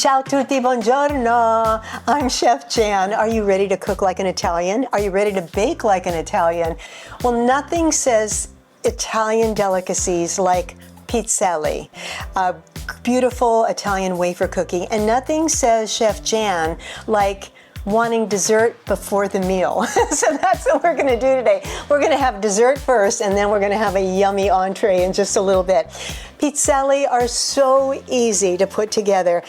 Ciao tutti, buongiorno. I'm Chef Jan. Are you ready to cook like an Italian? Are you ready to bake like an Italian? Well, nothing says Italian delicacies like pizzelle, a beautiful Italian wafer cookie, and nothing says Chef Jan like wanting dessert before the meal. So that's what we're gonna do today. We're gonna have dessert first, and then we're gonna have a yummy entree in just a little bit. Pizzelle are so easy to put together.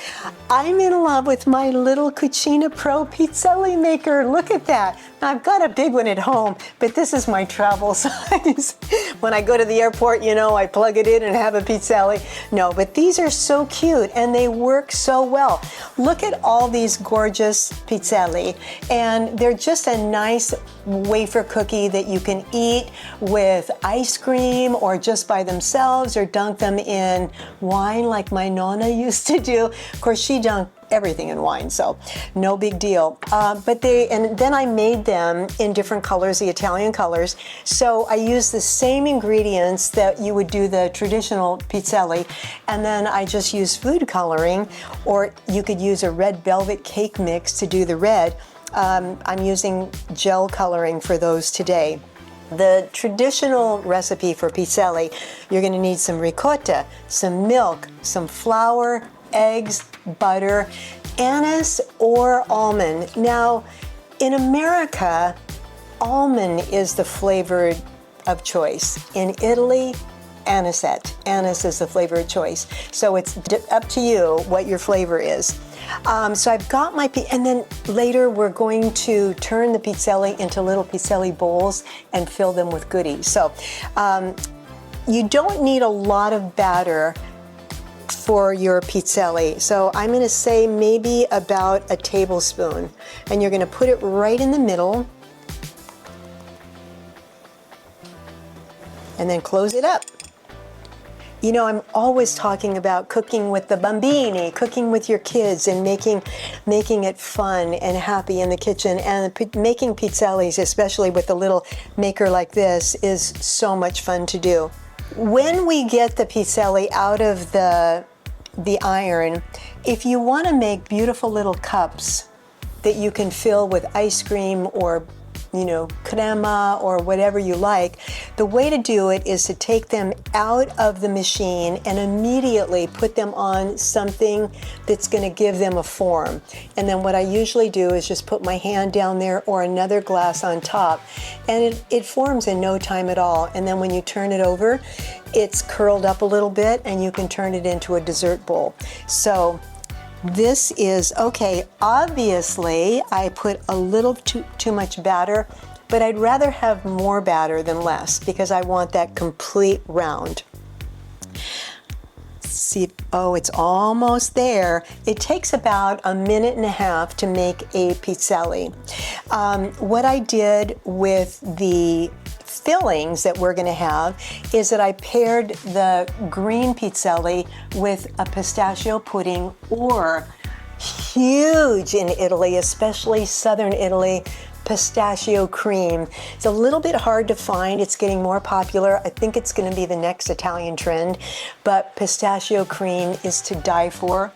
I'm in love with my little Cucina Pro pizzelle maker. Look at that. Now, I've got a big one at home, but this is my travel size. When I go to the airport, you know, I plug it in and have a pizzelle. No, but these are so cute and they work so well. Look at all these gorgeous pizzelle, and they're just a nice wafer cookie that you can eat with ice cream or just by themselves, or dunk them in wine like my nonna used to do. Of course, she dunked everything in wine, so no big deal. And then I made them in different colors, the Italian colors. So I used the same ingredients that you would do the traditional pizzelle, and then I just used food coloring, or you could use a red velvet cake mix to do the red. I'm using gel coloring for those today. The traditional recipe for pizzelle, you're going to need some ricotta, some milk, some flour, eggs, butter, anise or almond. Now, in America, almond is the flavor of choice. In Italy, anisette. Anise is the flavor of choice. So it's up to you what your flavor is. So I've got my, and then later we're going to turn the pizzelle into little pizzelle bowls and fill them with goodies. So you don't need a lot of batter for your pizzelle. So I'm going to say maybe about a tablespoon, and you're going to put it right in the middle and then close it up. You know, I'm always talking about cooking with the bambini, cooking with your kids, and making it fun and happy in the kitchen. And making pizzelles, especially with a little maker like this, is so much fun to do. When we get the pizzelle out of the iron, if you want to make beautiful little cups that you can fill with ice cream or, you know, crema or whatever you like, the way to do it is to take them out of the machine and immediately put them on something that's going to give them a form. And then what I usually do is just put my hand down there or another glass on top, and it forms in no time at all. And then when you turn it over, it's curled up a little bit and you can turn it into a dessert bowl. So this is okay. Obviously, I put a little too much batter, but I'd rather have more batter than less because I want that complete round. See, oh, it's almost there. It takes about 1.5 minutes to make a pizzelle. What I did with the fillings that we're going to have is that I paired the green pizzelle with a pistachio pudding, or huge in Italy, especially southern Italy, pistachio cream. It's a little bit hard to find. It's getting more popular. I think it's going to be the next Italian trend, but pistachio cream is to die for.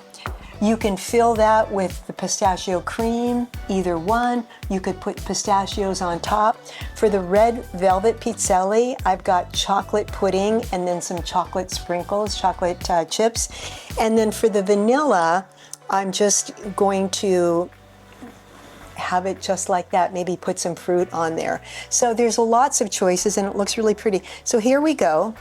You can fill that with the pistachio cream, either one. You could put pistachios on top. For the red velvet pizzelle, I've got chocolate pudding and then some chocolate sprinkles, chocolate chips. And then for the vanilla, I'm just going to have it just like that, maybe put some fruit on there. So there's lots of choices and it looks really pretty. So here we go.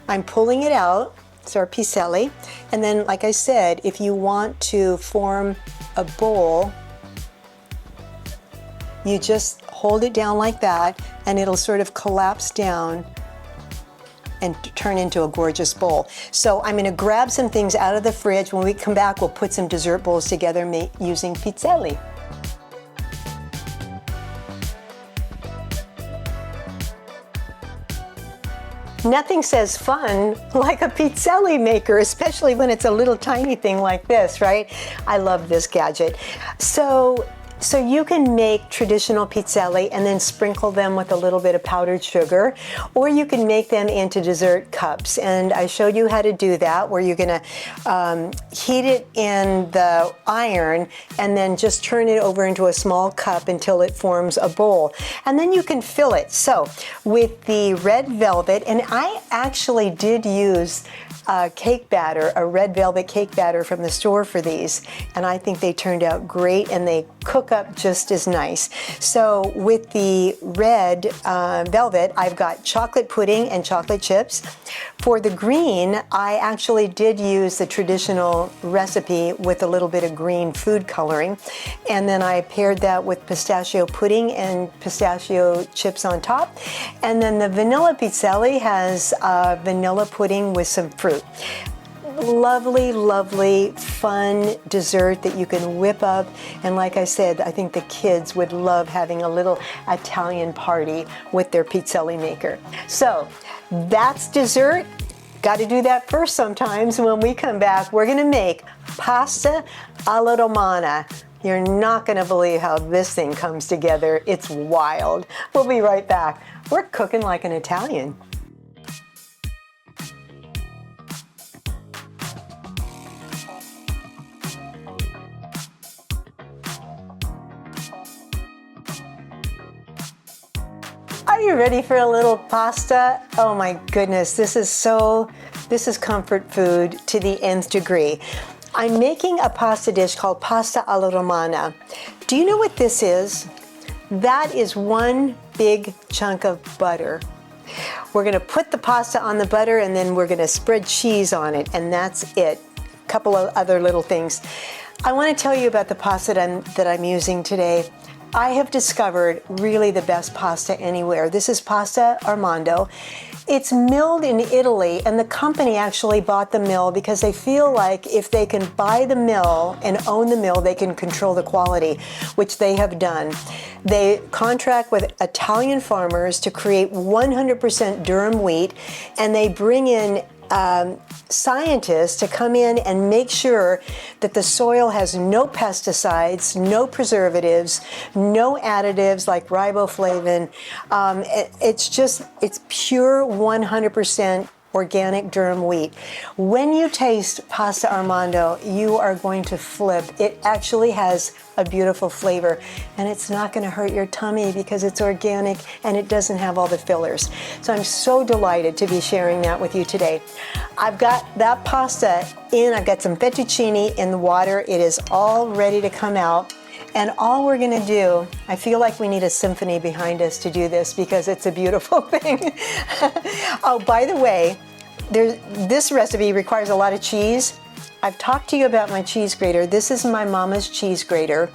I'm pulling it out. It's our pizzelle. And then, like I said, if you want to form a bowl, you just hold it down like that and it'll sort of collapse down and turn into a gorgeous bowl. So I'm going to grab some things out of the fridge. When we come back, we'll put some dessert bowls together using pizzelle. Nothing says fun like a pizzelle maker, especially when it's a little tiny thing like this, right? I love this gadget. So So you can make traditional pizzelle and then sprinkle them with a little bit of powdered sugar, or you can make them into dessert cups. And I showed you how to do that, where you're gonna heat it in the iron and then just turn it over into a small cup until it forms a bowl. And then you can fill it. So with the red velvet, and I actually did use cake batter, a red velvet cake batter from the store for these, and I think they turned out great and they cook up just as nice. So with the red velvet, I've got chocolate pudding and chocolate chips. For the green, I actually did use the traditional recipe with a little bit of green food coloring, and then I paired that with pistachio pudding and pistachio chips on top. And then the vanilla pizzelle has vanilla pudding with some fruit. Lovely, lovely, fun dessert that you can whip up. And like I said, I think the kids would love having a little Italian party with their pizzelle maker. So that's dessert. Got to do that first sometimes. When we come back, we're going to make pasta alla Romana. You're not going to believe how this thing comes together. It's wild. We'll be right back. We're cooking like an Italian. Are you ready for a little pasta? Oh my goodness, this is comfort food to the nth degree. I'm making a pasta dish called pasta alla Romana. Do you know what this is? That is one big chunk of butter. We're gonna put the pasta on the butter and then we're gonna spread cheese on it, and that's it. A couple of other little things. I wanna tell you about the pasta that I'm using today. I have discovered really the best pasta anywhere. This is pasta Armando. It's milled in Italy, and the company actually bought the mill because they feel like if they can buy the mill and own the mill, they can control the quality, which they have done. They contract with Italian farmers to create 100% durum wheat, and they bring in scientists to come in and make sure that the soil has no pesticides, no preservatives, no additives like riboflavin. It's pure 100% organic durum wheat. When you taste pasta Armando, you are going to flip. It actually has a beautiful flavor, and it's not going to hurt your tummy because it's organic and it doesn't have all the fillers. So I'm so delighted to be sharing that with you today. I've got that pasta in. I've got some fettuccine in the water. It is all ready to come out. And all we're gonna do, I feel like we need a symphony behind us to do this because it's a beautiful thing. Oh, by the way, this recipe requires a lot of cheese. I've talked to you about my cheese grater. This is my mama's cheese grater.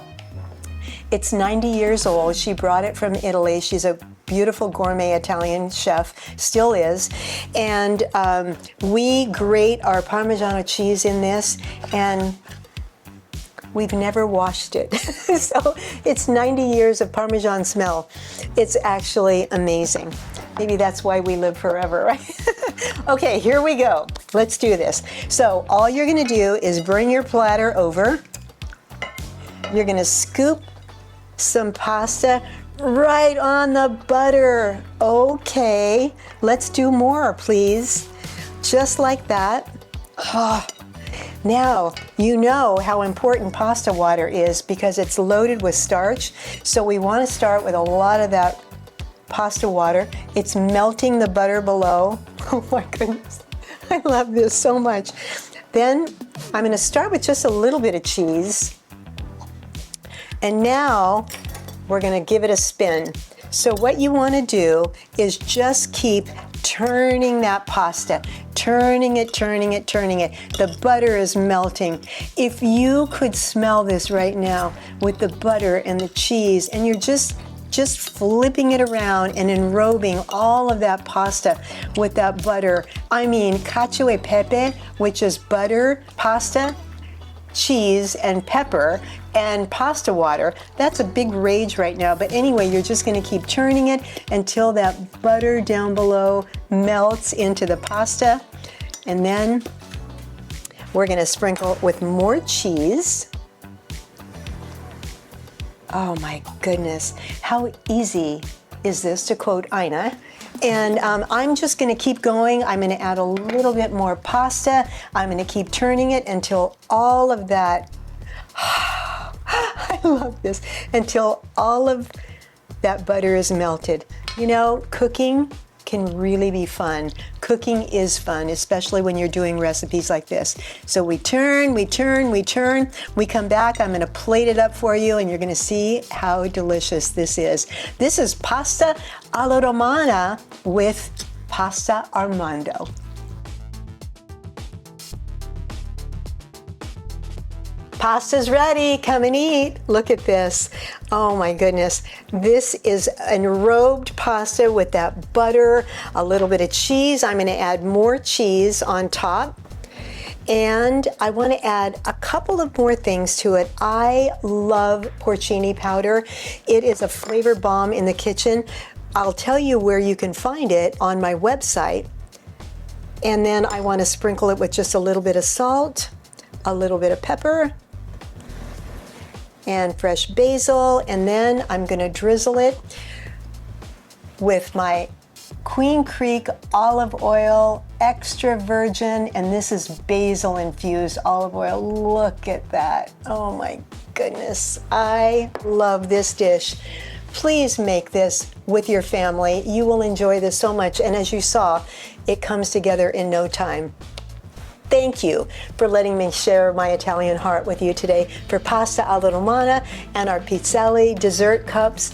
It's 90 years old. She brought it from Italy. She's a beautiful gourmet Italian chef, still is. And we grate our Parmigiano cheese in this, and we've never washed it. So it's 90 years of Parmesan smell. It's actually amazing. Maybe that's why we live forever, right? Okay, here we go. Let's do this. So all you're gonna do is bring your platter over. You're gonna scoop some pasta right on the butter. Okay, let's do more, please. Just like that. Oh. Now, you know how important pasta water is because it's loaded with starch. So we want to start with a lot of that pasta water. It's melting the butter below. Oh my goodness, I love this so much. Then I'm going to start with just a little bit of cheese. And now we're going to give it a spin. So what you want to do is just keep turning that pasta, turning it, turning it, turning it. The butter is melting. If you could smell this right now with the butter and the cheese, and you're just flipping it around and enrobing all of that pasta with that butter. I mean, cacio e pepe, which is butter, pasta, cheese, and pepper, and pasta water. That's a big rage right now, but anyway, you're just gonna keep turning it until that butter down below melts into the pasta, and then we're gonna sprinkle with more cheese. Oh my goodness, how easy is this, to quote Ina? And I'm just gonna keep going. I'm gonna add a little bit more pasta. I'm gonna keep turning it until all of that, I love this, until all of that butter is melted. You know, cooking can really be fun. Cooking is fun, especially when you're doing recipes like this. So we turn, we turn, we turn, we come back. I'm gonna plate it up for you and you're gonna see how delicious this is. This is pasta alla Romana with pasta Armando. Pasta's ready, come and eat. Look at this. Oh my goodness. This is enrobed pasta with that butter, a little bit of cheese. I'm gonna add more cheese on top. And I wanna add a couple of more things to it. I love porcini powder. It is a flavor bomb in the kitchen. I'll tell you where you can find it on my website. And then I wanna sprinkle it with just a little bit of salt, a little bit of pepper, and fresh basil, and then I'm gonna drizzle it with my Queen Creek olive oil, extra virgin, and this is basil infused olive oil. Look at that. Oh my goodness, I love this dish. Please make this with your family. You will enjoy this so much, and as you saw, it comes together in no time. Thank you for letting me share my Italian heart with you today for pasta alla Romana and our Pizzelle dessert cups.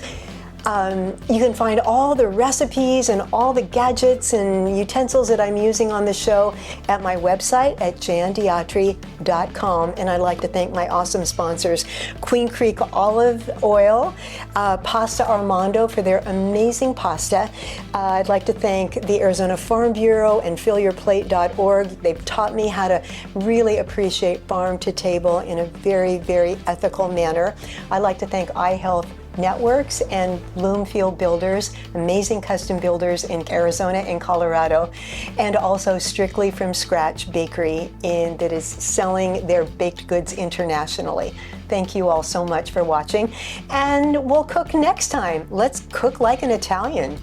You can find all the recipes and all the gadgets and utensils that I'm using on the show at my website at jandiatri.com. And I'd like to thank my awesome sponsors, Queen Creek Olive Oil, Pasta Armando for their amazing pasta. I'd like to thank the Arizona Farm Bureau and fillyourplate.org. They've taught me how to really appreciate farm to table in a very, very ethical manner. I'd like to thank iHealth Networks and Bloomfield Builders, amazing custom builders in Arizona and Colorado, and also Strictly From Scratch Bakery that is selling their baked goods internationally. Thank you all so much for watching, and we'll cook next time. Let's cook like an Italian.